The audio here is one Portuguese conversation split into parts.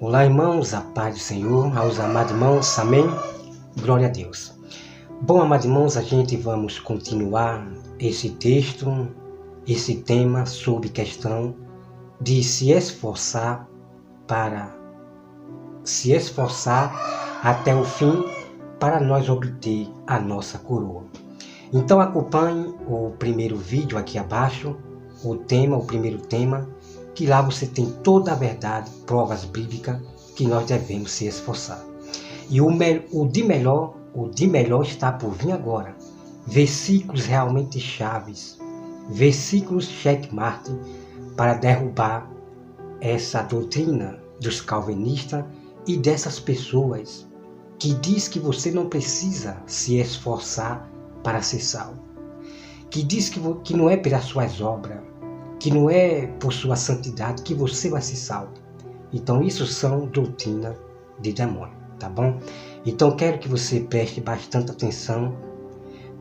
Olá, irmãos, a paz do Senhor, aos amados irmãos, amém? Glória a Deus. Bom, amados irmãos, a gente vamos continuar esse texto, esse tema sobre questão de se esforçar até o fim para nós obter a nossa coroa. Então acompanhe o primeiro vídeo aqui abaixo, o primeiro tema, que lá você tem toda a verdade, provas bíblicas que nós devemos se esforçar. E o de melhor está por vir agora. Versículos realmente chaves, versículos checkmate para derrubar essa doutrina dos calvinistas e dessas pessoas que diz que você não precisa se esforçar para ser salvo, que diz que não é pelas suas obras, que não é por sua santidade que você vai ser salvo. Então isso são doutrina de demônio, tá bom? Então quero que você preste bastante atenção,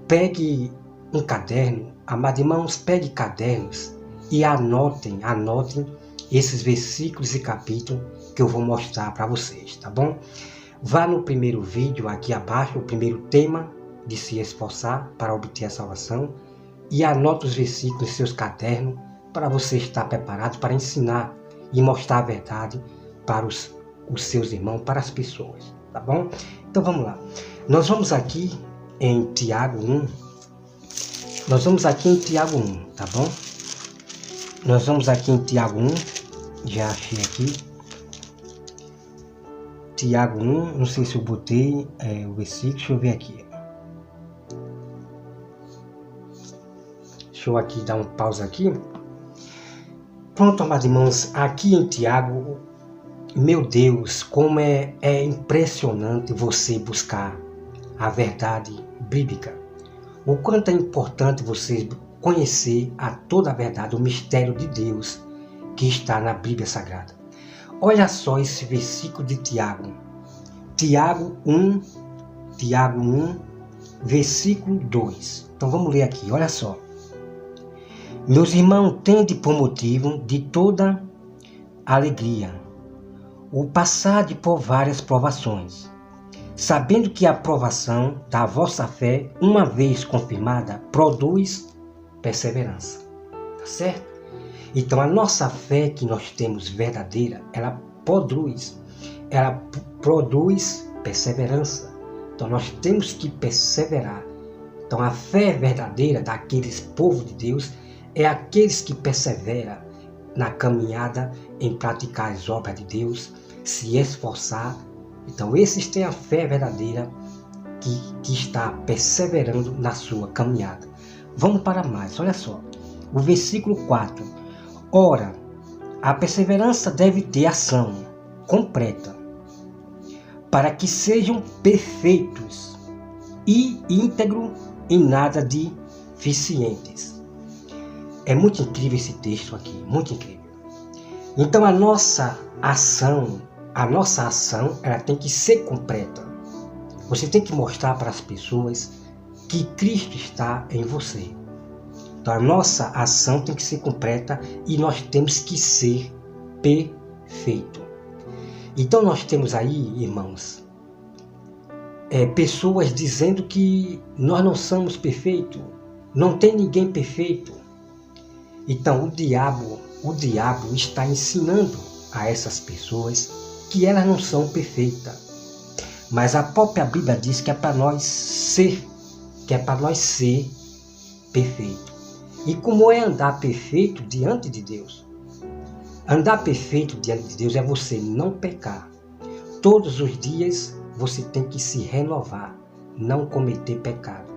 pegue um caderno, amados irmãos, pegue cadernos e anotem esses versículos e capítulos que eu vou mostrar para vocês, tá bom? Vá no primeiro vídeo aqui abaixo, o primeiro tema de se esforçar para obter a salvação, e anote os versículos em seus cadernos para você estar preparado para ensinar e mostrar a verdade para os seus irmãos, para as pessoas, tá bom? Então vamos lá. Nós vamos aqui em Tiago 1. Tá bom? Nós vamos aqui em Tiago 1. Já achei aqui. Tiago 1, não sei se eu botei o versículo, deixa eu ver aqui. Deixa eu aqui dar um pausa aqui. Pronto, amados irmãos, aqui em Tiago, meu Deus, como é impressionante você buscar a verdade bíblica. O quanto é importante você conhecer a toda a verdade, o mistério de Deus que está na Bíblia Sagrada. Olha só esse versículo de Tiago. Tiago 1, versículo 2. Então vamos ler aqui, olha só. Meus irmãos, tende por motivo de toda alegria o passar por várias provações, sabendo que a provação da vossa fé, uma vez confirmada, produz perseverança. Tá certo? Então a nossa fé que nós temos verdadeira, ela produz perseverança. Então nós temos que perseverar. Então a fé verdadeira daqueles povos de Deus é aqueles que perseveram na caminhada em praticar as obras de Deus, se esforçar. Então esses têm a fé verdadeira que está perseverando na sua caminhada. Vamos para mais, olha só. O versículo 4. Ora, a perseverança deve ter ação completa, para que sejam perfeitos e íntegros em nada deficientes. É muito incrível esse texto aqui, muito incrível. Então a nossa ação, ela tem que ser completa. Você tem que mostrar para as pessoas que Cristo está em você. Então a nossa ação tem que ser completa e nós temos que ser perfeito. Então nós temos aí, irmãos, pessoas dizendo que nós não somos perfeitos, não tem ninguém perfeito. Então o diabo está ensinando a essas pessoas que elas não são perfeitas. Mas a própria Bíblia diz que é para nós ser perfeito. E como é andar perfeito diante de Deus? Andar perfeito diante de Deus é você não pecar. Todos os dias você tem que se renovar, não cometer pecado.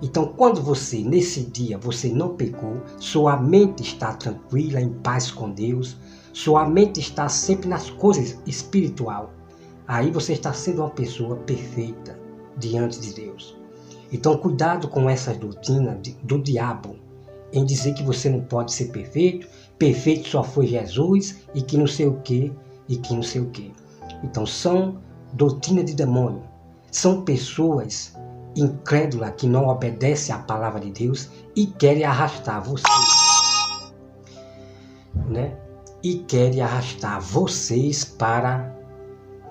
Então, quando nesse dia, você não pecou, sua mente está tranquila, em paz com Deus, sua mente está sempre nas coisas espirituais. Aí você está sendo uma pessoa perfeita diante de Deus. Então, cuidado com essas doutrinas do diabo, em dizer que você não pode ser perfeito, perfeito só foi Jesus, e que não sei o que, Então, são doutrinas de demônio, são pessoas incrédula que não obedece à palavra de Deus e querem arrastar você, né? e querem arrastar vocês para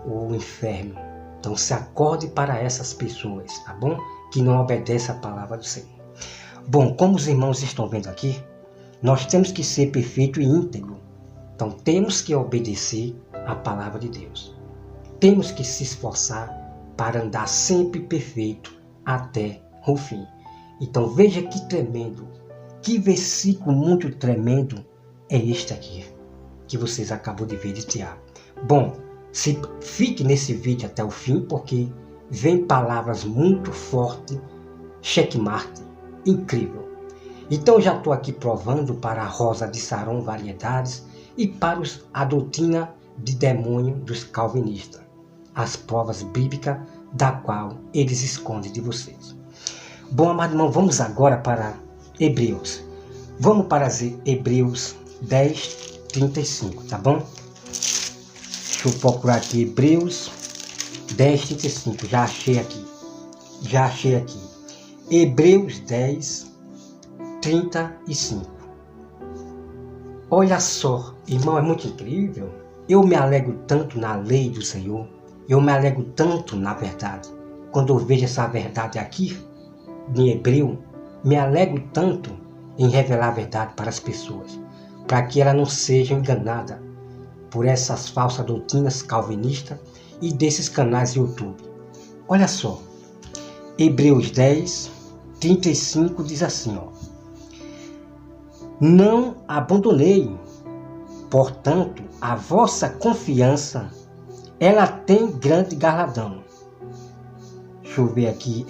o inferno. Então se acorde para essas pessoas, tá bom? Que não obedecem a palavra do Senhor. Bom, como os irmãos estão vendo aqui, nós temos que ser perfeito e íntegro. Então temos que obedecer a palavra de Deus. Temos que se esforçar para andar sempre perfeito até o fim. Então veja que tremendo, que versículo muito tremendo é este aqui, que vocês acabam de ver de Tiago. Bom, fique nesse vídeo até o fim, porque vem palavras muito fortes, checkmate, incrível. Então já estou aqui provando para a Rosa de Saron Variedades e para a doutrina de demônio dos calvinistas, as provas bíblicas da qual eles escondem de vocês. Bom, amado irmão, vamos agora para Hebreus. Vamos para Hebreus 10, 35, tá bom? Deixa eu procurar aqui Hebreus 10, 35, já achei aqui. Hebreus 10, 35. Olha só, irmão, é muito incrível. Eu me alegro tanto na lei do Senhor. Eu me alegro tanto na verdade. Quando eu vejo essa verdade aqui, em Hebreu, me alegro tanto em revelar a verdade para as pessoas, para que elas não sejam enganadas por essas falsas doutrinas calvinistas e desses canais do YouTube. Olha só, Hebreus 10, 35 diz assim, ó: não abandonei, portanto, a vossa confiança, ela tem grande galardão. Deixa eu ver aqui,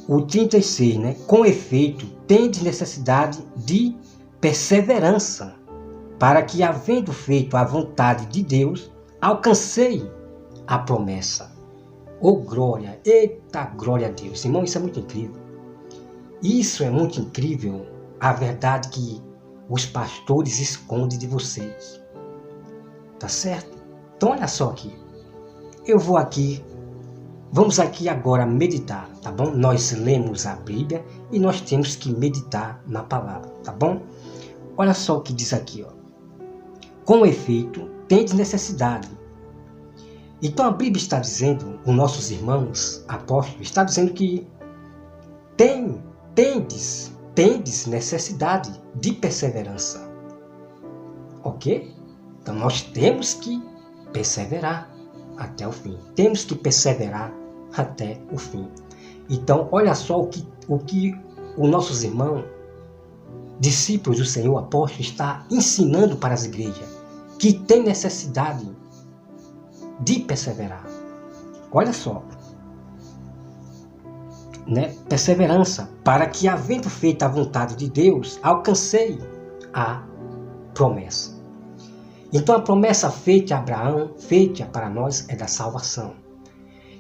o 36, né? Com efeito, tendes necessidade de perseverança, para que, havendo feito a vontade de Deus, alcancei a promessa. Oh glória, eita glória a Deus. Irmão, isso é muito incrível. Isso é muito incrível, a verdade que os pastores escondem de vocês. Tá certo? Então olha só aqui. Vamos aqui agora meditar, tá bom? Nós lemos a Bíblia e nós temos que meditar na palavra, tá bom? Olha só o que diz aqui, ó. Com efeito, tendes necessidade. Então a Bíblia está dizendo, os nossos irmãos apóstolos, está dizendo que tendes necessidade de perseverança. Ok? Então nós temos que perseverar até o fim. Temos que perseverar até o fim. Então olha só o que os nossos irmãos, discípulos do Senhor, apóstolos, está ensinando para as igrejas, que tem necessidade de perseverar. Olha só, né? Perseverança, para que, havendo feito a vontade de Deus, alcancei a promessa. Então a promessa feita a Abraão, feita para nós, é da salvação.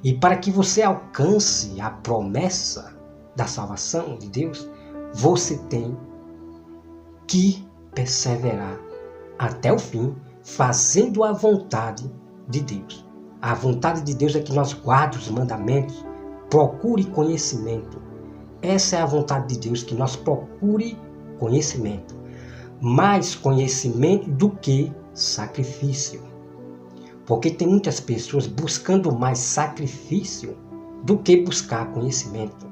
E para que você alcance a promessa da salvação de Deus, você tem que perseverar até o fim, fazendo a vontade de Deus. A vontade de Deus é que nós guardemos os mandamentos, procure conhecimento. Essa é a vontade de Deus, que nós procure conhecimento. Mais conhecimento do que sacrifício. Porque tem muitas pessoas buscando mais sacrifício do que buscar conhecimento.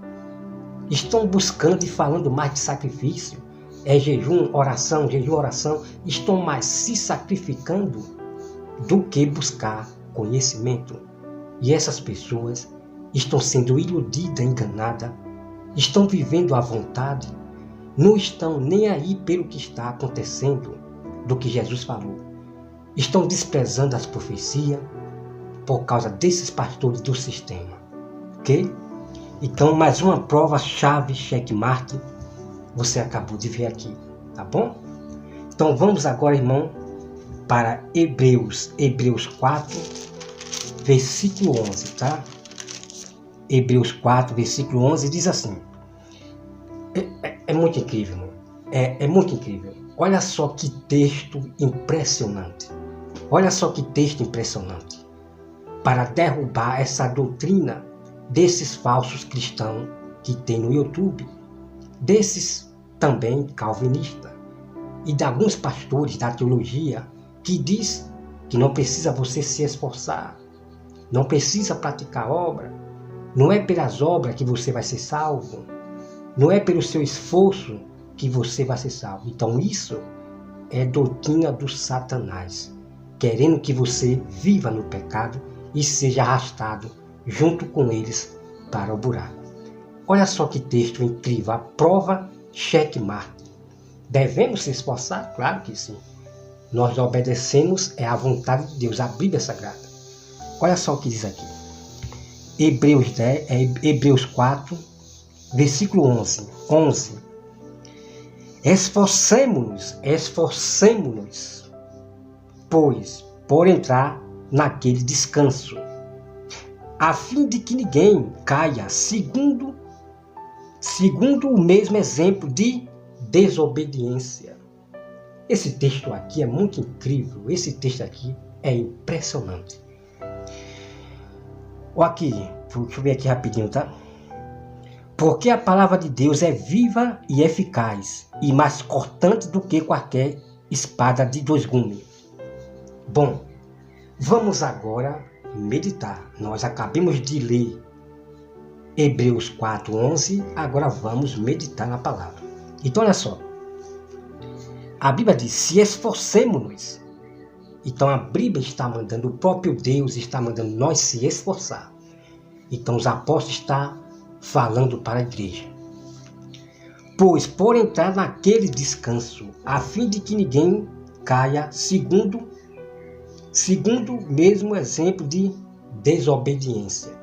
Estão buscando e falando mais de sacrifício. É jejum, oração, estão mais se sacrificando do que buscar conhecimento. E essas pessoas estão sendo iludidas, enganadas, estão vivendo à vontade, não estão nem aí pelo que está acontecendo, do que Jesus falou. Estão desprezando as profecias por causa desses pastores do sistema. Ok? Então, mais uma prova-chave, checkmate, você acabou de ver aqui, tá bom? Então vamos agora, irmão, para Hebreus 4, versículo 11, tá? Hebreus 4, versículo 11 diz assim. É muito incrível, irmão. É muito incrível. Olha só que texto impressionante. Olha só que texto impressionante. Para derrubar essa doutrina desses falsos cristãos que tem no YouTube, desses também calvinistas e de alguns pastores da teologia que diz que não precisa você se esforçar, não precisa praticar obra, não é pelas obras que você vai ser salvo, não é pelo seu esforço que você vai ser salvo. Então isso é doutrina do Satanás, querendo que você viva no pecado e seja arrastado junto com eles para o buraco. Olha só que texto incrível, a prova checkmate. Devemos se esforçar? Claro que sim. Nós obedecemos à vontade de Deus, a Bíblia Sagrada. Olha só o que diz aqui. Hebreus 4, versículo 11. Esforcemo-nos, pois, por entrar naquele descanso, a fim de que ninguém caia segundo o mesmo exemplo de desobediência. Esse texto aqui é muito incrível, esse texto aqui é impressionante. Olha aqui, deixa eu ver aqui rapidinho, tá? Porque a palavra de Deus é viva e eficaz, e mais cortante do que qualquer espada de dois gumes. Bom, vamos agora meditar. Nós acabamos de ler Hebreus 4:11, agora vamos meditar na palavra. Então olha só, a Bíblia diz, se esforcemo-nos. Então a Bíblia está mandando, o próprio Deus está mandando nós se esforçar. Então os apóstolos estão falando para a igreja. Pois por entrar naquele descanso, a fim de que ninguém caia segundo o mesmo exemplo de desobediência.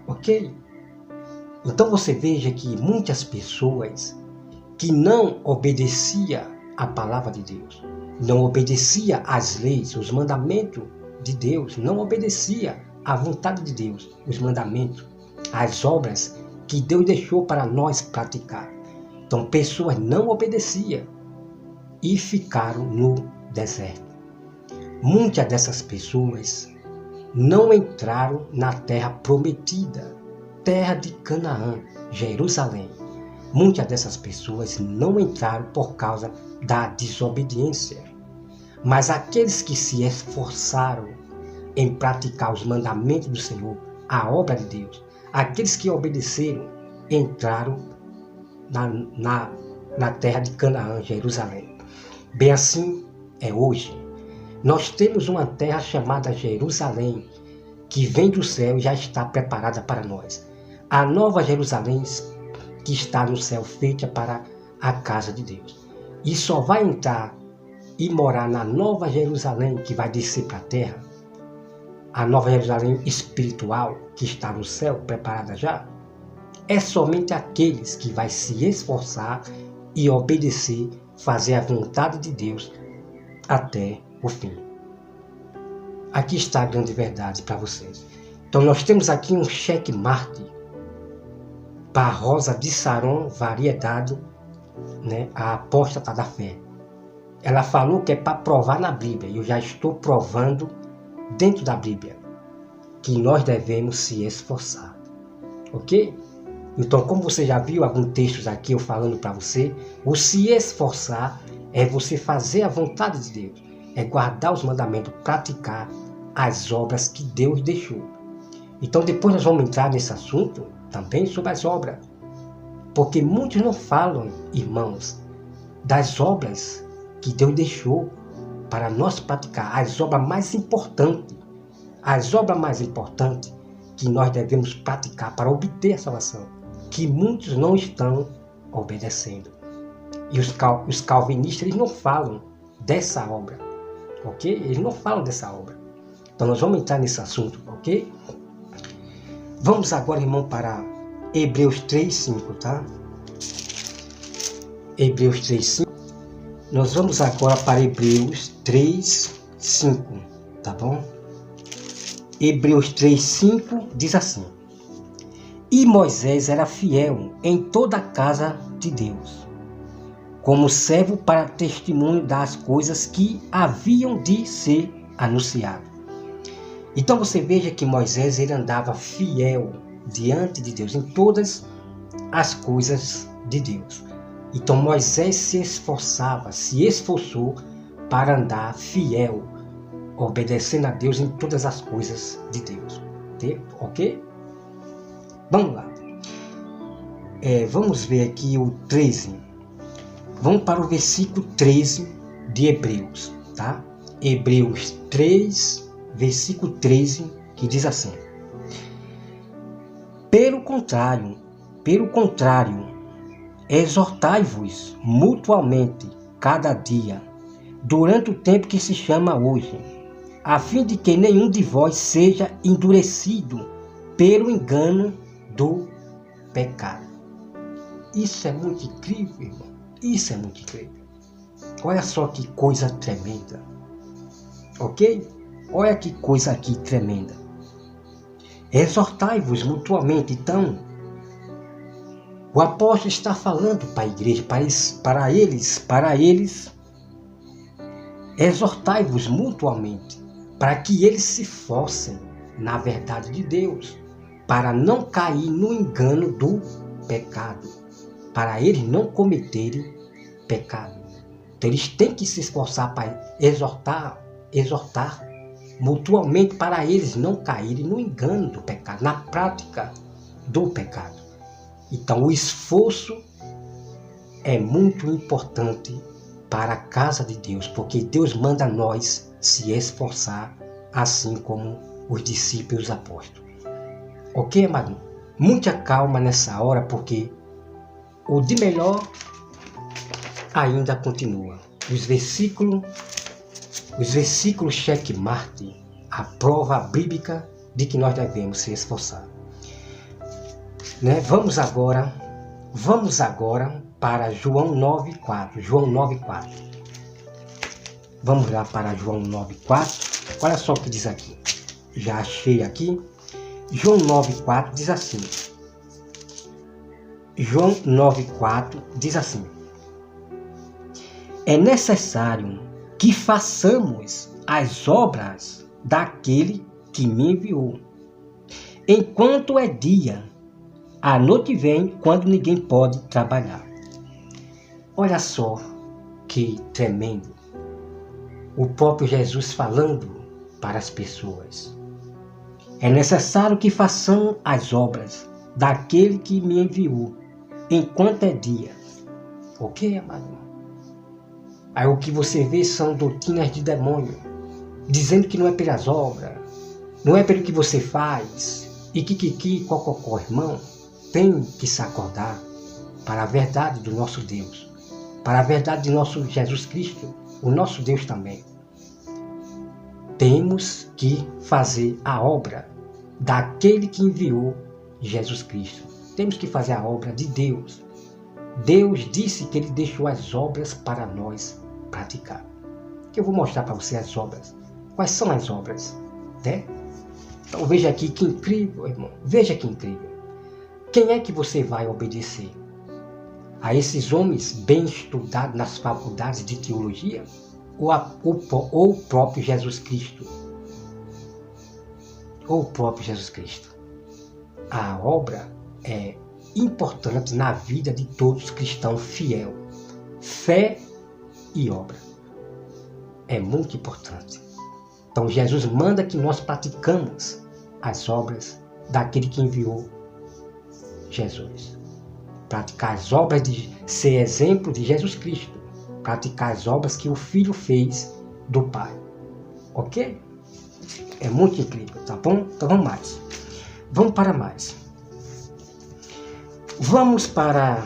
Ok? Então você veja que muitas pessoas que não obedeciam à palavra de Deus, não obedecia às leis, os mandamentos de Deus, não obedecia à vontade de Deus, os mandamentos, as obras que Deus deixou para nós praticar. Então pessoas não obedeciam e ficaram no deserto. Muitas dessas pessoas não entraram na terra prometida, terra de Canaã, Jerusalém. Muitas dessas pessoas não entraram por causa da desobediência. Mas aqueles que se esforçaram em praticar os mandamentos do Senhor, a obra de Deus, aqueles que obedeceram, entraram na terra de Canaã, Jerusalém. Bem assim é hoje. Nós temos uma terra chamada Jerusalém, que vem do céu e já está preparada para nós. A nova Jerusalém que está no céu, feita para a casa de Deus. E só vai entrar e morar na nova Jerusalém, que vai descer para a terra, a nova Jerusalém espiritual, que está no céu, preparada já, é somente aqueles que vai se esforçar e obedecer, fazer a vontade de Deus até o fim. Aqui está a grande verdade para vocês. Então nós temos aqui um checkmate para a Rosa de Saron, variedade, a apóstata da fé. Ela falou que é para provar na Bíblia, e eu já estou provando dentro da Bíblia, que nós devemos se esforçar. Ok? Então, como você já viu alguns textos aqui eu falando para você, o se esforçar é você fazer a vontade de Deus, é guardar os mandamentos, praticar as obras que Deus deixou. Então depois nós vamos entrar nesse assunto também sobre as obras, porque muitos não falam, irmãos, das obras que Deus deixou para nós praticar, as obras mais importantes, que nós devemos praticar para obter a salvação, que muitos não estão obedecendo. E os calvinistas, eles não falam dessa obra, ok? Eles não falam dessa obra. Então nós vamos entrar nesse assunto, ok? Vamos agora, irmão, para Hebreus 3:5, tá? Hebreus 3:5. Nós vamos agora para Hebreus 3:5, tá bom? Hebreus 3:5 diz assim: E Moisés era fiel em toda a casa de Deus, como servo para testemunho das coisas que haviam de ser anunciadas. Então você veja que Moisés ele andava fiel diante de Deus em todas as coisas de Deus. Então Moisés se esforçou para andar fiel, obedecendo a Deus em todas as coisas de Deus. Ok? Vamos lá. Vamos ver aqui o 13. Vamos para o versículo 13 de Hebreus, tá? Hebreus 3, versículo 13, que diz assim: Pelo contrário, exortai-vos mutuamente cada dia, durante o tempo que se chama hoje, a fim de que nenhum de vós seja endurecido pelo engano do pecado. Isso é muito incrível, irmão. Isso é muito incrível. Olha só que coisa tremenda. Ok? Olha que coisa aqui tremenda. Exortai-vos mutuamente. Então, o apóstolo está falando para a igreja, para eles, exortai-vos mutuamente, para que eles se forcem na verdade de Deus, para não cair no engano do pecado, para eles não cometerem pecado. Então eles têm que se esforçar para exortar mutuamente, para eles não caírem no engano do pecado, na prática do pecado. Então o esforço é muito importante para a casa de Deus, porque Deus manda nós se esforçar, assim como os discípulos e os apóstolos. Ok, amado? Muita calma nessa hora, porque o de melhor ainda continua. Os versículos checkmate, a prova bíblica de que nós devemos se esforçar. Vamos agora para João 9,4. João 9,4. Vamos lá para João 9,4. Olha só o que diz aqui. Já achei aqui. João 9,4 diz assim. João 9,4 diz assim: É necessário que façamos as obras daquele que me enviou, enquanto é dia. A noite vem quando ninguém pode trabalhar. Olha só que tremendo. O próprio Jesus falando para as pessoas. É necessário que façamos as obras daquele que me enviou, enquanto é dia. Ok, amado? Aí o que você vê são doutrinas de demônio, dizendo que não é pelas obras, não é pelo que você faz, e cococó, irmão. Tem que se acordar para a verdade do nosso Deus, para a verdade de nosso Jesus Cristo, o nosso Deus também. Temos que fazer a obra daquele que enviou Jesus Cristo. Temos que fazer a obra de Deus. Deus disse que Ele deixou as obras para nós praticar. Eu vou mostrar para você as obras. Quais são as obras? Então veja aqui que incrível, irmão. Veja que incrível. Quem é que você vai obedecer? A esses homens bem estudados nas faculdades de teologia? Ou o próprio Jesus Cristo? Ou o próprio Jesus Cristo? A obra é importante na vida de todos os cristãos fiel. Fé e obra. É muito importante. Então Jesus manda que nós praticamos as obras daquele que enviou Jesus. Praticar as obras de ser exemplo de Jesus Cristo. Praticar as obras que o Filho fez do Pai. Ok? É muito incrível, tá bom? Então vamos mais. Vamos para mais. Vamos para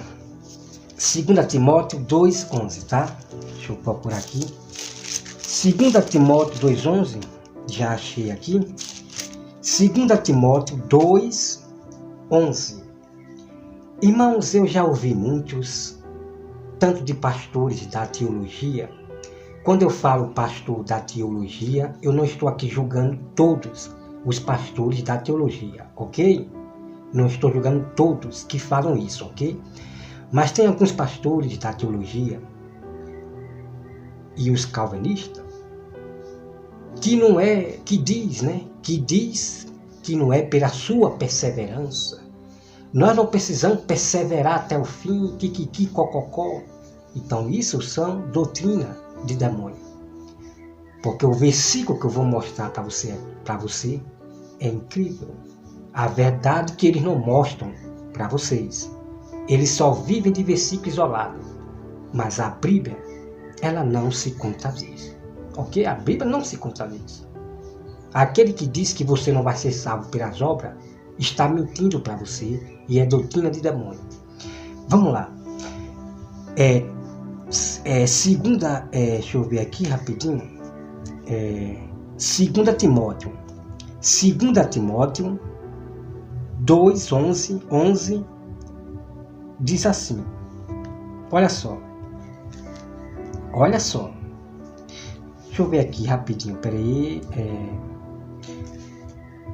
2 Timóteo 2,11, tá? Deixa eu procurar aqui. 2 Timóteo 2,11. Já achei aqui. 2 Timóteo 2,11. Irmãos, eu já ouvi muitos, tanto de pastores da teologia. Quando eu falo pastor da teologia, eu não estou aqui julgando todos os pastores da teologia, ok? Não estou julgando todos que falam isso, ok? Mas tem alguns pastores da teologia e os calvinistas que diz que não é pela sua perseverança. Nós não precisamos perseverar até o fim, cococó. Então isso são doutrina de demônio. Porque o versículo que eu vou mostrar para você é incrível. A verdade que eles não mostram para vocês. Eles só vivem de versículo isolado. Mas a Bíblia, ela não se contradiz. Ok? A Bíblia não se contradiz. Aquele que diz que você não vai ser salvo pelas obras, está mentindo para você e é doutrina de demônio. Vamos lá. Deixa eu ver aqui rapidinho. 2 Timóteo. 2 Timóteo 2:11 diz assim. Olha só. Deixa eu ver aqui rapidinho. Peraí.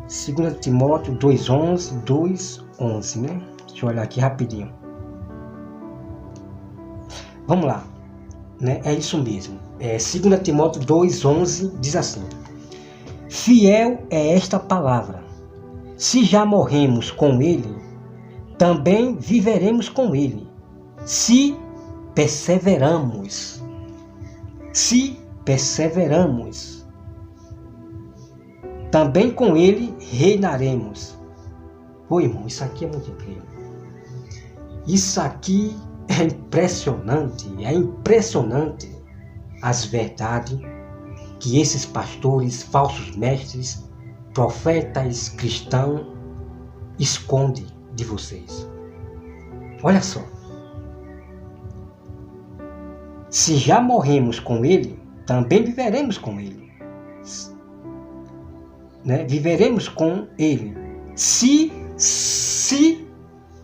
2 Timóteo 2:11, né? Deixa eu olhar aqui rapidinho. Vamos lá. Né? É isso mesmo. 2 Timóteo 2:11 diz assim. Fiel é esta palavra. Se já morremos com ele, também viveremos com ele. Se perseveramos. Também com ele reinaremos. Pô, irmão, isso aqui é muito incrível. Isso aqui é impressionante as verdades que esses pastores, falsos mestres, profetas, cristãos escondem de vocês. Olha só. Se já morremos com ele, também viveremos com ele. Né? Viveremos com ele se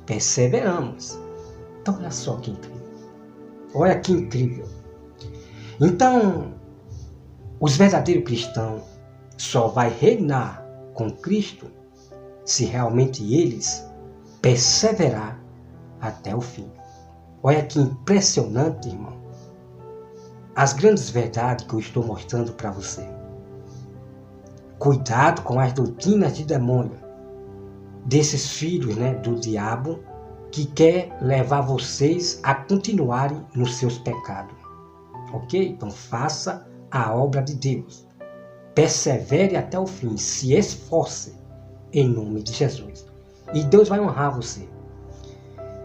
perseveramos. Então olha só que incrível. Olha que incrível. Então, os verdadeiros cristãos só vai reinar com Cristo se realmente eles perseverar até o fim. Olha que impressionante, irmão. As grandes verdades que eu estou mostrando para você. Cuidado com as doutrinas de demônio, desses filhos, né, do diabo, que quer levar vocês a continuarem nos seus pecados. Ok? Então faça a obra de Deus. Persevere até o fim. Se esforce em nome de Jesus. E Deus vai honrar você.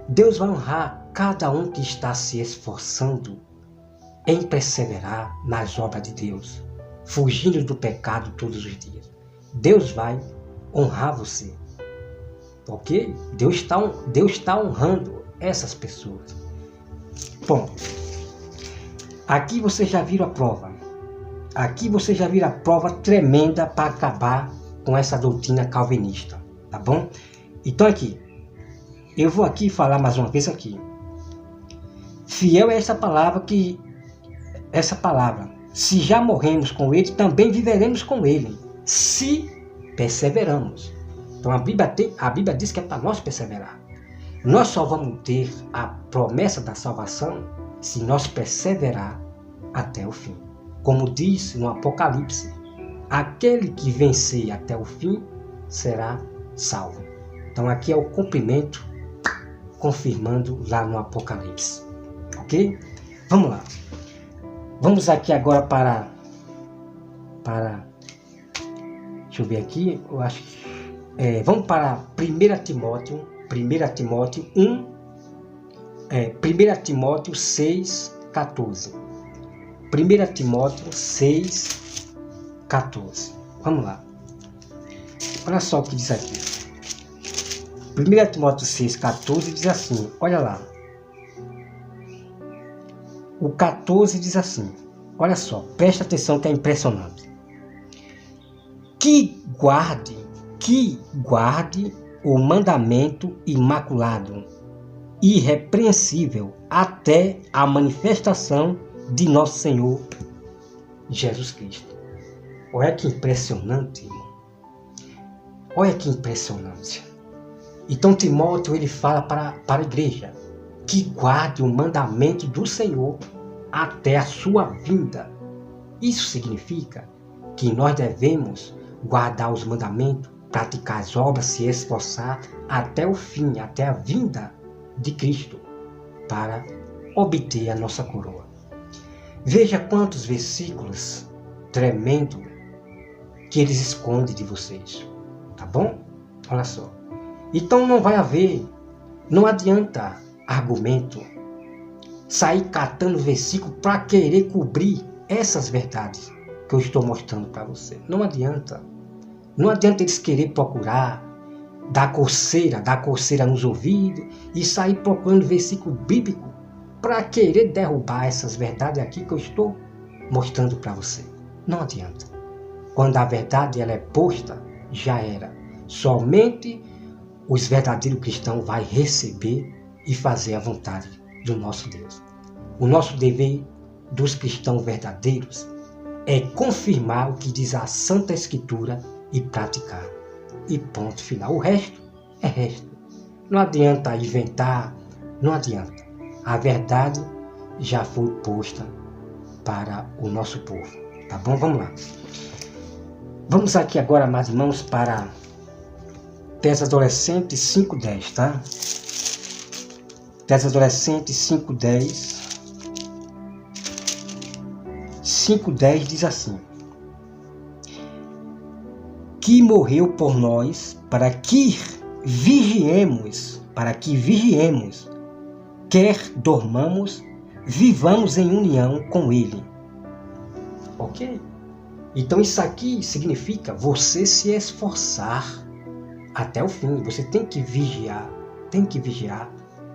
Deus vai honrar cada um que está se esforçando em perseverar nas obras de Deus, fugindo do pecado todos os dias. Deus vai honrar você. Ok? Deus está honrando essas pessoas. Bom, aqui você já viu a prova. Aqui você já viu a prova tremenda para acabar com essa doutrina calvinista. Tá bom? Então aqui, eu vou aqui falar mais uma vez aqui. Fiel é essa palavra se já morremos com ele, também viveremos com ele, se perseveramos. Então a Bíblia diz que é para nós perseverar. Nós só vamos ter a promessa da salvação se nós perseverar até o fim. Como diz no Apocalipse, aquele que vencer até o fim será salvo. Então aqui é o cumprimento, confirmando lá no Apocalipse. Ok? Vamos lá. Vamos aqui agora para deixa eu ver aqui, eu acho que vamos para 1 Timóteo 1, 1 Timóteo 6:14. 1 Timóteo 6:14. Vamos lá. Olha só o que diz aqui. 1 Timóteo 6:14 diz assim, olha lá. O 14 diz assim, olha só, presta atenção que é impressionante. Que guarde o mandamento imaculado, irrepreensível, até a manifestação de nosso Senhor Jesus Cristo. Olha que impressionante, irmão. Olha que impressionante. Então Timóteo ele fala para a igreja que guarde o mandamento do Senhor até a sua vinda. Isso significa que nós devemos guardar os mandamentos, praticar as obras, se esforçar até o fim, até a vinda de Cristo, para obter a nossa coroa. Veja quantos versículos tremendo que eles escondem de vocês. Tá bom? Olha só. Então não adianta argumento, sair catando versículo para querer cobrir essas verdades que eu estou mostrando para você. Não adianta. Não adianta eles querer procurar, dar coceira nos ouvidos e sair procurando versículo bíblico para querer derrubar essas verdades aqui que eu estou mostrando para você. Não adianta. Quando a verdade ela é posta, já era. Somente os verdadeiros cristãos vão receber e fazer a vontade do nosso Deus. O nosso dever dos cristãos verdadeiros é confirmar o que diz a Santa Escritura e praticar. E ponto final. O resto é resto. Não adianta inventar, não adianta. A verdade já foi posta para o nosso povo. Tá bom? Vamos lá. Vamos aqui agora, meus irmãos, para Tesalonicenses 5:10, tá? Tesalonicenses 5:10. 5:10 diz assim: que morreu por nós para que vigiemos, quer dormamos, vivamos em união com Ele. Ok? Então isso aqui significa você se esforçar até o fim. Você tem que vigiar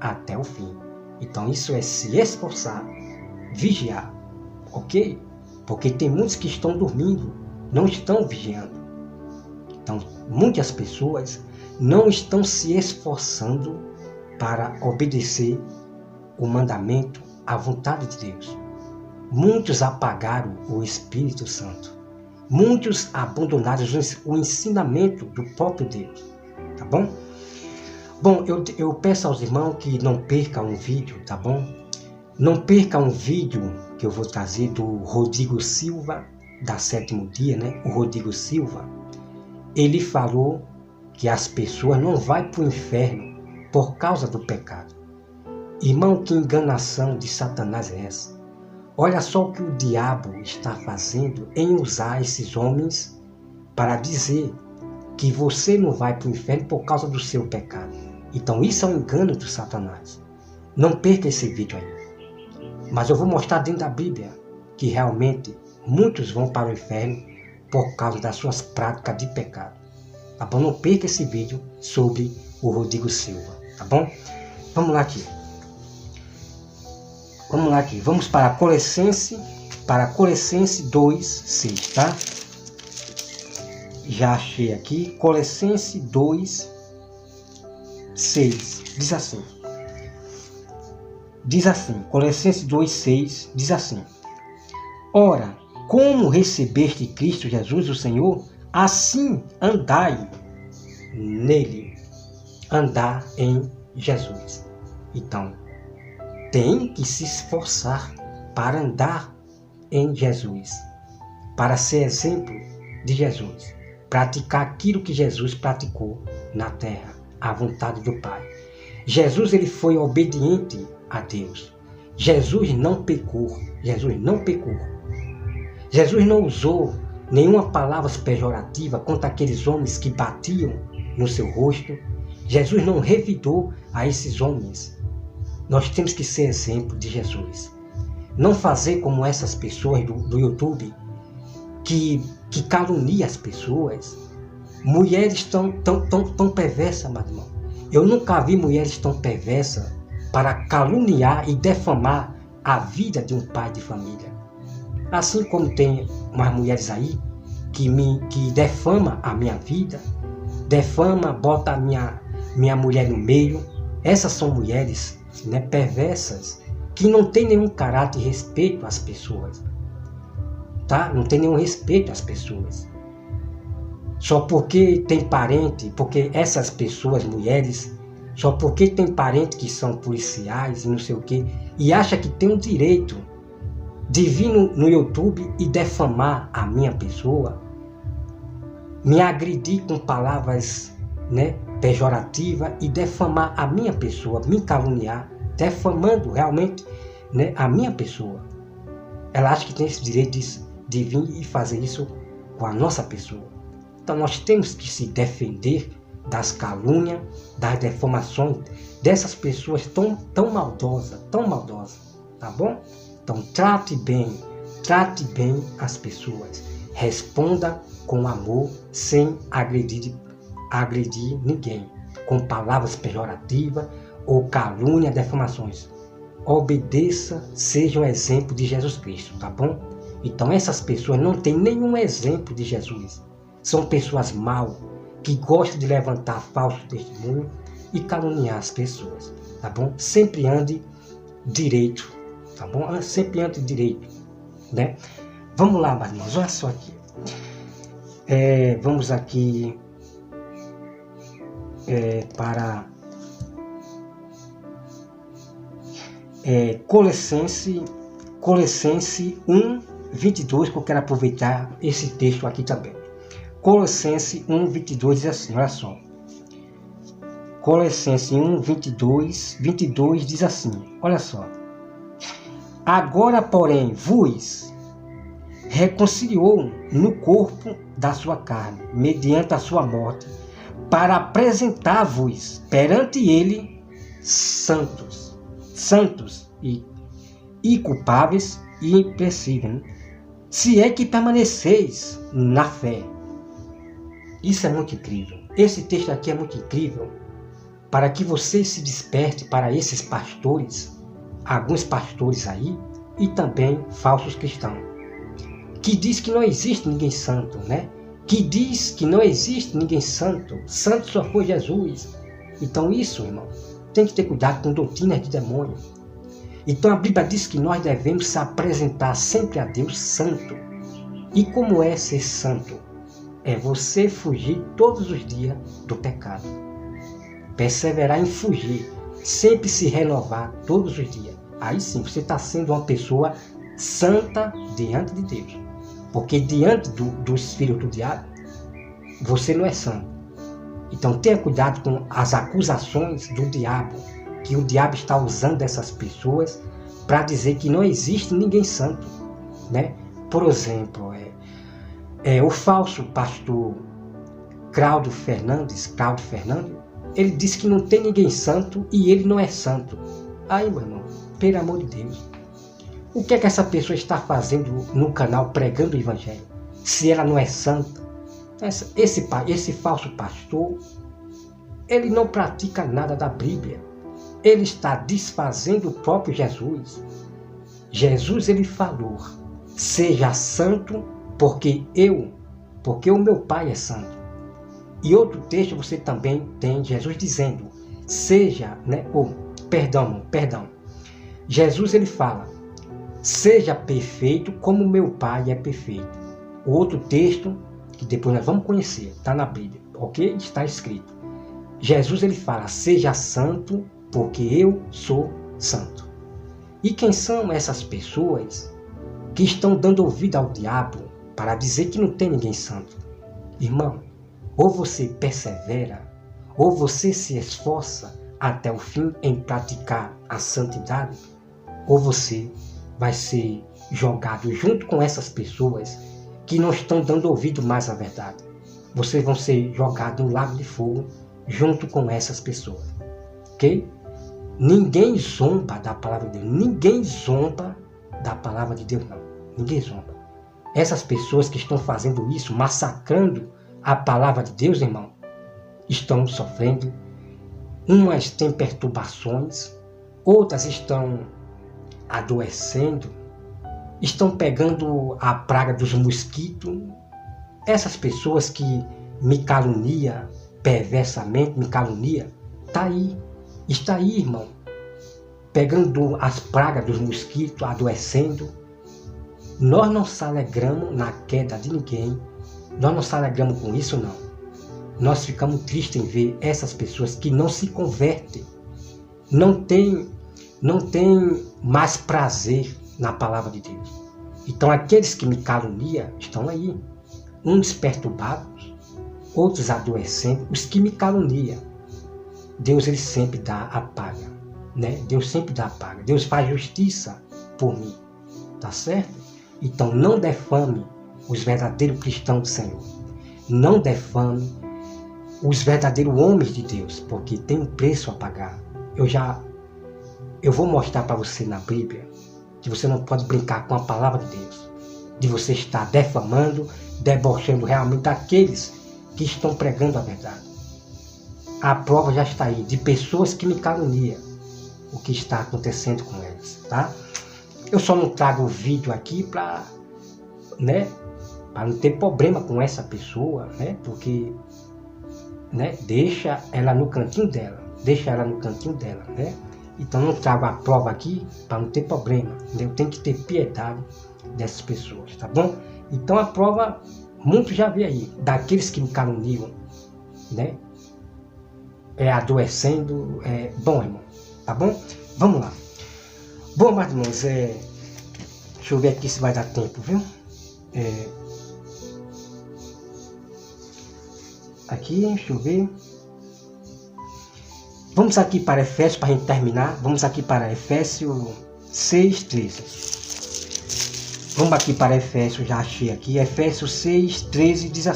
até o fim. Então isso é se esforçar, vigiar. Ok? Porque tem muitos que estão dormindo, não estão vigiando. Então, muitas pessoas não estão se esforçando para obedecer o mandamento, a vontade de Deus. Muitos apagaram o Espírito Santo. Muitos abandonaram o ensinamento do próprio Deus. Tá bom? Bom, eu peço aos irmãos que não percam um vídeo, tá bom? Não percam um vídeo que eu vou trazer do Rodrigo Silva, da Sétimo Dia, né? O Rodrigo Silva. Ele falou que as pessoas não vão para o inferno por causa do pecado. Irmão, que enganação de Satanás é essa? Olha só o que o diabo está fazendo em usar esses homens para dizer que você não vai para o inferno por causa do seu pecado. Então isso é um engano de Satanás. Não perca esse vídeo aí. Mas eu vou mostrar dentro da Bíblia que realmente muitos vão para o inferno por causa das suas práticas de pecado. Tá bom? Não perca esse vídeo sobre o Rodrigo Silva. Tá bom? Vamos lá aqui. Vamos para Colossenses 2:6, tá? Já achei aqui. Colossenses 2:6. Diz assim. Colossenses 2:6 diz assim: ora, como recebeste Cristo Jesus, o Senhor, assim andai nele. Andar em Jesus. Então, tem que se esforçar para andar em Jesus, para ser exemplo de Jesus, praticar aquilo que Jesus praticou na terra, a vontade do Pai. Jesus ele foi obediente a Deus. Jesus não pecou. Jesus não usou nenhuma palavra pejorativa contra aqueles homens que batiam no seu rosto. Jesus não revidou a esses homens. Nós temos que ser exemplo de Jesus. Não fazer como essas pessoas do YouTube que caluniam as pessoas. Mulheres tão perversas, meu irmão. Eu nunca vi mulheres tão perversas para caluniar e defamar a vida de um pai de família. Assim como tem umas mulheres aí que defama a minha vida, bota a minha mulher no meio. Essas são mulheres, né, perversas, que não tem nenhum caráter e respeito às pessoas, tá? Não tem nenhum respeito às pessoas. Só porque tem parente, porque essas pessoas, mulheres, só porque tem parente que são policiais e não sei o quê, e acha que tem o direito de vir no YouTube e defamar a minha pessoa, me agredir com palavras, né, pejorativas e defamar a minha pessoa, me caluniar, defamando realmente, né, a minha pessoa. Ela acha que tem esse direito de vir e fazer isso com a nossa pessoa. Então nós temos que se defender das calúnias, das deformações dessas pessoas tão maldosas, tá bom? Então trate bem as pessoas. Responda com amor, sem agredir ninguém, com palavras pejorativas ou calúnia, deformações. Obedeça, seja um exemplo de Jesus Cristo, tá bom? Então essas pessoas não têm nenhum exemplo de Jesus. São pessoas mal, que gostam de levantar falso testemunho e caluniar as pessoas, tá bom? Sempre ande direito, tá bom? Sempre ande direito, né? Vamos lá, meus irmãos, olha só aqui. Vamos aqui para Colossenses 1:22, que eu quero aproveitar esse texto aqui também. Colossenses 1:22 diz assim, olha só. Colossenses 1:22 diz assim, olha só. Agora, porém, vos reconciliou no corpo da sua carne, mediante a sua morte, para apresentar-vos perante ele santos e culpáveis e imperecíveis, se é que permaneceis na fé. Isso é muito incrível. Esse texto aqui é muito incrível para que você se desperte para esses pastores, alguns pastores aí, e também falsos cristãos, que diz que não existe ninguém santo, né? Que diz que não existe ninguém santo. Santo só foi Jesus. Então isso, irmão, tem que ter cuidado com doutrinas de demônio. Então a Bíblia diz que nós devemos se apresentar sempre a Deus santo. E como é ser santo? É você fugir todos os dias do pecado. Perseverar em fugir. Sempre se renovar todos os dias. Aí sim, você está sendo uma pessoa santa diante de Deus. Porque diante do espírito do diabo, você não é santo. Então tenha cuidado com as acusações do diabo, que o diabo está usando essas pessoas para dizer que não existe ninguém santo, né? Por exemplo, o falso pastor Cláudio Fernandes, ele disse que não tem ninguém santo e ele não é santo. Aí, meu irmão, pelo amor de Deus, o que é que essa pessoa está fazendo no canal pregando o evangelho, se ela não é santa? Esse falso pastor, ele não pratica nada da Bíblia. Ele está desfazendo o próprio Jesus. Jesus, ele falou, seja santo porque o meu Pai é santo. E outro texto você também tem Jesus dizendo, seja, né, perdão. Jesus, ele fala, seja perfeito como meu Pai é perfeito. O outro texto, que depois nós vamos conhecer, está na Bíblia, ok? Está escrito. Jesus, ele fala, seja santo porque eu sou santo. E quem são essas pessoas que estão dando ouvido ao diabo para dizer que não tem ninguém santo? Irmão, ou você persevera, ou você se esforça até o fim em praticar a santidade, ou você vai ser jogado junto com essas pessoas que não estão dando ouvido mais à verdade. Vocês vão ser jogados no lago de fogo junto com essas pessoas, ok? Ninguém zomba da palavra de Deus. Ninguém zomba da palavra de Deus, não. Ninguém zomba. Essas pessoas que estão fazendo isso, massacrando a palavra de Deus, irmão, estão sofrendo. Umas têm perturbações, outras estão adoecendo, estão pegando a praga dos mosquitos. Essas pessoas que me caluniam perversamente, me caluniam, está aí, irmão, pegando as pragas dos mosquitos, adoecendo. Nós não se alegramos na queda de ninguém, nós não se alegramos com isso, não. Nós ficamos tristes em ver essas pessoas que não se convertem, não tem mais prazer na palavra de Deus. Então aqueles que me caluniam estão aí, uns perturbados, outros adoecendo. Os que me caluniam, Deus, ele sempre dá a paga, né? Deus sempre dá a paga. Deus faz justiça por mim, tá certo? Então não defame os verdadeiros cristãos do Senhor. Não defame os verdadeiros homens de Deus, porque tem um preço a pagar. Eu vou mostrar para você na Bíblia que você não pode brincar com a palavra de Deus, de você estar defamando, debochando realmente daqueles que estão pregando a verdade. A prova já está aí, de pessoas que me caluniam, o que está acontecendo com elas, tá? Eu só não trago o vídeo aqui para não ter problema com essa pessoa, porque, deixa ela no cantinho dela, Então não trago a prova aqui para não ter problema, Eu tenho que ter piedade dessas pessoas, tá bom? Então a prova, muitos já vê aí, daqueles que me caluniam, adoecendo, bom, irmão, tá bom? Vamos lá. Bom, meus irmãos, deixa eu ver aqui se vai dar tempo, viu? Aqui, deixa eu ver. Vamos aqui para Efésios, para a gente terminar. Vamos aqui para Efésios 6:13. Vamos aqui para Efésios, já achei aqui. Efésios 6:13 diz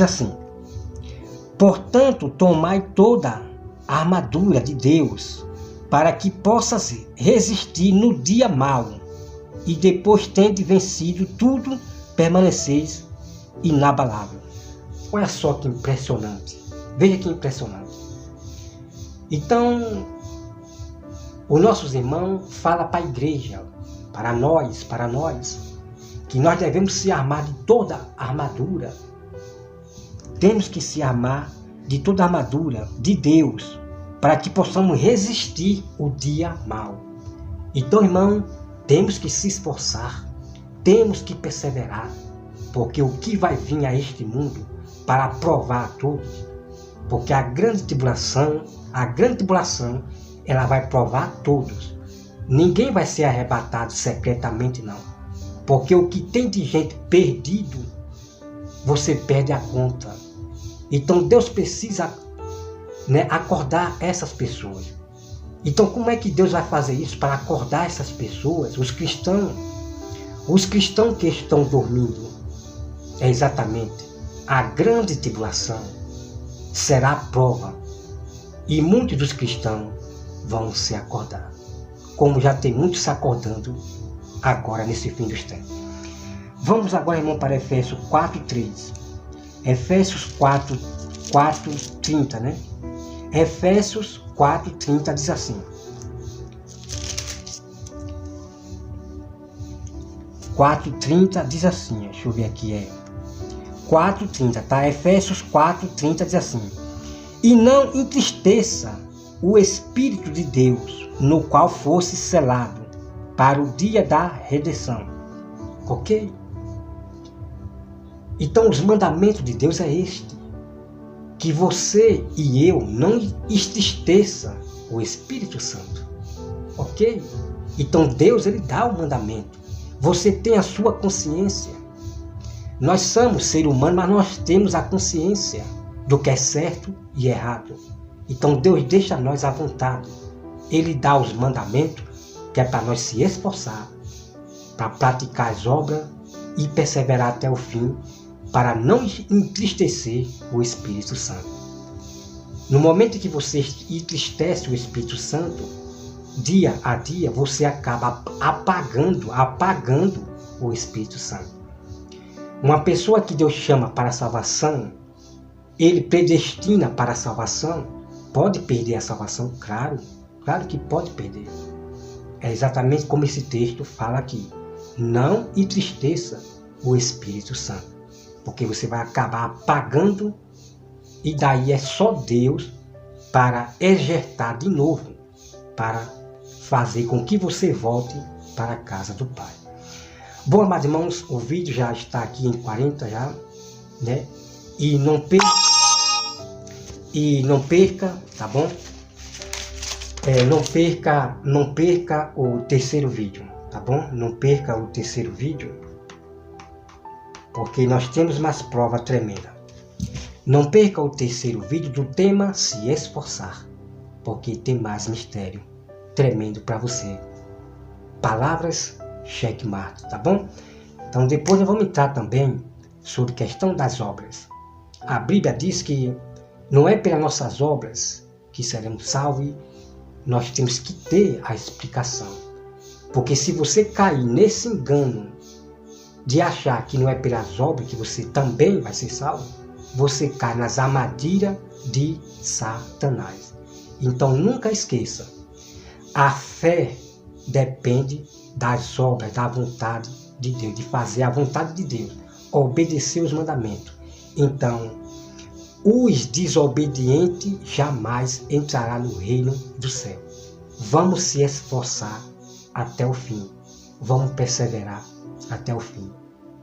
assim. Portanto, tomai toda a armadura de Deus, para que possas resistir no dia mau, e depois tende vencido tudo, permaneceis inabalável. Olha só que impressionante. Veja que impressionante. Então, os nossos irmãos falam para a igreja, para nós, que nós devemos se armar de toda a armadura. Temos que se armar de toda a armadura de Deus, para que possamos resistir o dia mau. Então, irmão, temos que se esforçar, temos que perseverar, porque o que vai vir a este mundo para provar a todos, porque a grande tribulação, ela vai provar a todos. Ninguém vai ser arrebatado secretamente, não. Porque o que tem de gente perdido, você perde a conta. Então Deus precisa acordar essas pessoas. Então como é que Deus vai fazer isso para acordar essas pessoas? Os cristãos que estão dormindo, é exatamente a grande tribulação será a prova, e muitos dos cristãos vão se acordar, como já tem muitos se acordando agora nesse fim dos tempos. Vamos agora, irmão, para Efésios 4:3. Efésios 4:30, Efésios 4:30 diz assim. 4:30 diz assim, deixa eu ver aqui, 4:30, tá? Efésios 4:30 diz assim: E não entristeça o Espírito de Deus, no qual fosse selado para o dia da redenção. Ok? Então os mandamentos de Deus é este: que você e eu não entristeça o Espírito Santo. Ok? Então Deus, ele dá o mandamento. Você tem a sua consciência. Nós somos seres humanos, mas nós temos a consciência do que é certo e errado. Então Deus deixa nós à vontade. Ele dá os mandamentos, que é para nós se esforçar, para praticar as obras e perseverar até o fim, para não entristecer o Espírito Santo. No momento que você entristece o Espírito Santo, dia a dia você acaba apagando o Espírito Santo. Uma pessoa que Deus chama para a salvação, ele predestina para a salvação, pode perder a salvação? Claro que pode perder. É exatamente como esse texto fala aqui: não entristeça o Espírito Santo, porque você vai acabar apagando, e daí é só Deus para ejetar de novo, para fazer com que você volte para a casa do Pai. Bom, amados irmãos, o vídeo já está aqui em 40 já, E não perca, tá bom? Não perca o terceiro vídeo, tá bom? Não perca o terceiro vídeo, porque nós temos mais prova tremenda. Não perca o terceiro vídeo do tema se esforçar, porque tem mais mistério tremendo para você. Palavras checkmate, tá bom? Então depois nós vamos entrar também sobre a questão das obras. A Bíblia diz que não é pelas nossas obras que seremos salvos, nós temos que ter a explicação. Porque se você cair nesse engano de achar que não é pelas obras que você também vai ser salvo, você cai nas armadilhas de Satanás. Então nunca esqueça, a fé depende das obras, da vontade de Deus, de fazer a vontade de Deus, obedecer os mandamentos. Então, os desobedientes jamais entrarão no reino do céu. Vamos se esforçar até o fim. Vamos perseverar até o fim.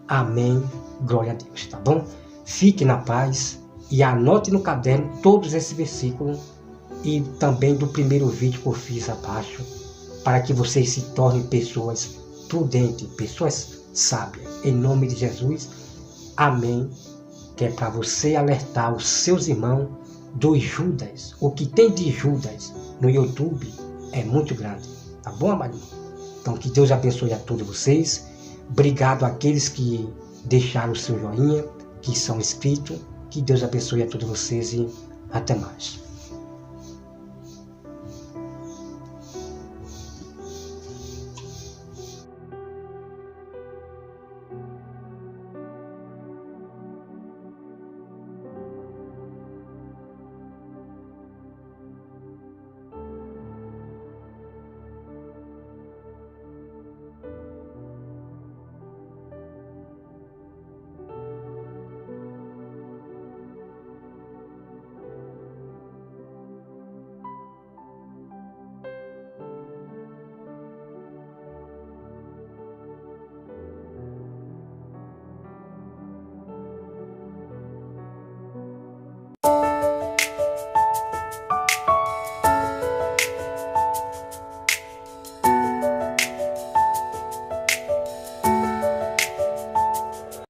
Amém. Glória a Deus, tá bom? Fique na paz e anote no caderno todos esses versículos e também do primeiro vídeo que eu fiz abaixo, para que vocês se tornem pessoas prudentes, pessoas sábias. Em nome de Jesus, amém. Que é para você alertar os seus irmãos dos Judas. O que tem de Judas no YouTube é muito grande. Tá bom, amarinho? Então, que Deus abençoe a todos vocês. Obrigado àqueles que deixaram o seu joinha, que são inscritos. Que Deus abençoe a todos vocês e até mais.